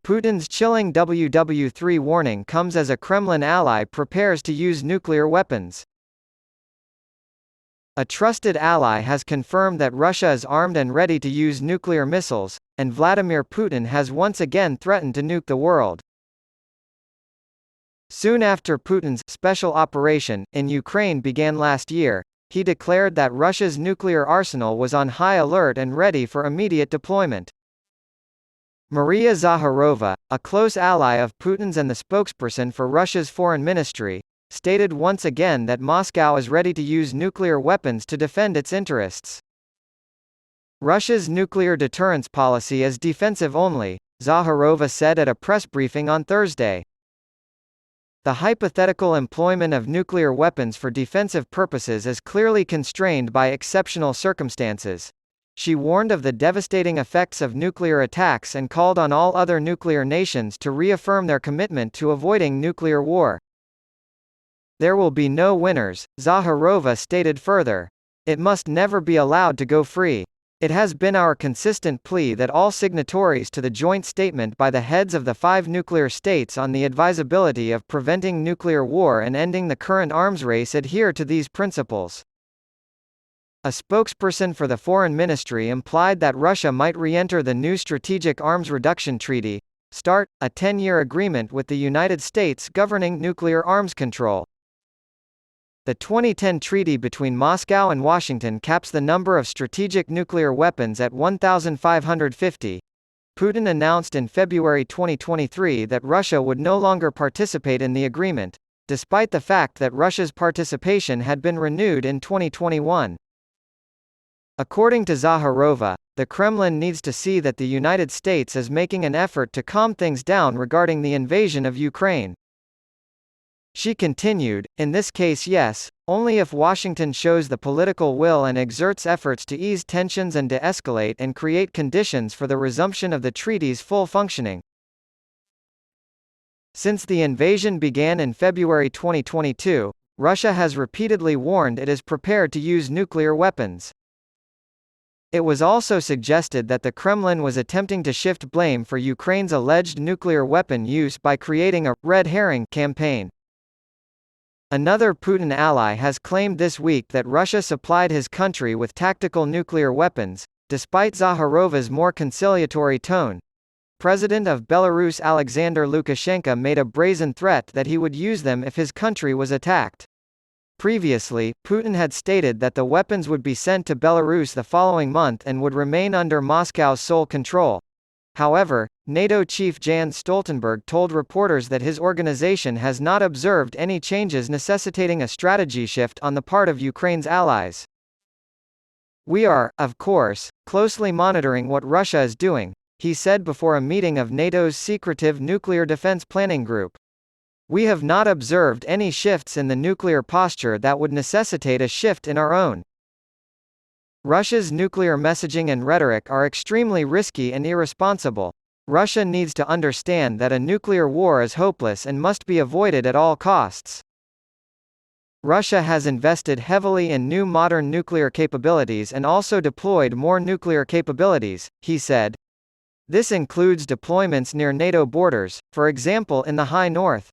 Putin's chilling WW3 warning comes as a Kremlin ally prepares to use nuclear weapons. A trusted ally has confirmed that Russia is armed and ready to use nuclear missiles, and Vladimir Putin has once again threatened to nuke the world. Soon after Putin's special operation in Ukraine began last year, he declared that Russia's nuclear arsenal was on high alert and ready for immediate deployment. Maria Zakharova, a close ally of Putin's and the spokesperson for Russia's foreign ministry, stated once again that Moscow is ready to use nuclear weapons to defend its interests. Russia's nuclear deterrence policy is defensive only, Zakharova said at a press briefing on Thursday. The hypothetical employment of nuclear weapons for defensive purposes is clearly constrained by exceptional circumstances. She warned of the devastating effects of nuclear attacks and called on all other nuclear nations to reaffirm their commitment to avoiding nuclear war. There will be no winners, Zakharova stated further. It must never be allowed to go free. It has been our consistent plea that all signatories to the joint statement by the heads of the 5 nuclear states on the advisability of preventing nuclear war and ending the current arms race adhere to these principles. A spokesperson for the Foreign Ministry implied that Russia might re-enter the new Strategic Arms Reduction Treaty, START, a 10-year agreement with the United States governing nuclear arms control. The 2010 treaty between Moscow and Washington caps the number of strategic nuclear weapons at 1,550. Putin announced in February 2023 that Russia would no longer participate in the agreement, despite the fact that Russia's participation had been renewed in 2021. According to Zakharova, the Kremlin needs to see that the United States is making an effort to calm things down regarding the invasion of Ukraine. She continued, in this case yes, only if Washington shows the political will and exerts efforts to ease tensions and de-escalate and create conditions for the resumption of the treaty's full functioning. Since the invasion began in February 2022, Russia has repeatedly warned it is prepared to use nuclear weapons. It was also suggested that the Kremlin was attempting to shift blame for Ukraine's alleged nuclear weapon use by creating a «red herring» campaign. Another Putin ally has claimed this week that Russia supplied his country with tactical nuclear weapons, despite Zakharova's more conciliatory tone. President of Belarus Alexander Lukashenko made a brazen threat that he would use them if his country was attacked. Previously, Putin had stated that the weapons would be sent to Belarus the following month and would remain under Moscow's sole control. However, NATO chief Jens Stoltenberg told reporters that his organization has not observed any changes necessitating a strategy shift on the part of Ukraine's allies. We are, of course, closely monitoring what Russia is doing, he said before a meeting of NATO's secretive Nuclear Defense Planning Group. We have not observed any shifts in the nuclear posture that would necessitate a shift in our own. Russia's nuclear messaging and rhetoric are extremely risky and irresponsible. Russia needs to understand that a nuclear war is hopeless and must be avoided at all costs. Russia has invested heavily in new modern nuclear capabilities and also deployed more nuclear capabilities, he said. This includes deployments near NATO borders, for example in the High North.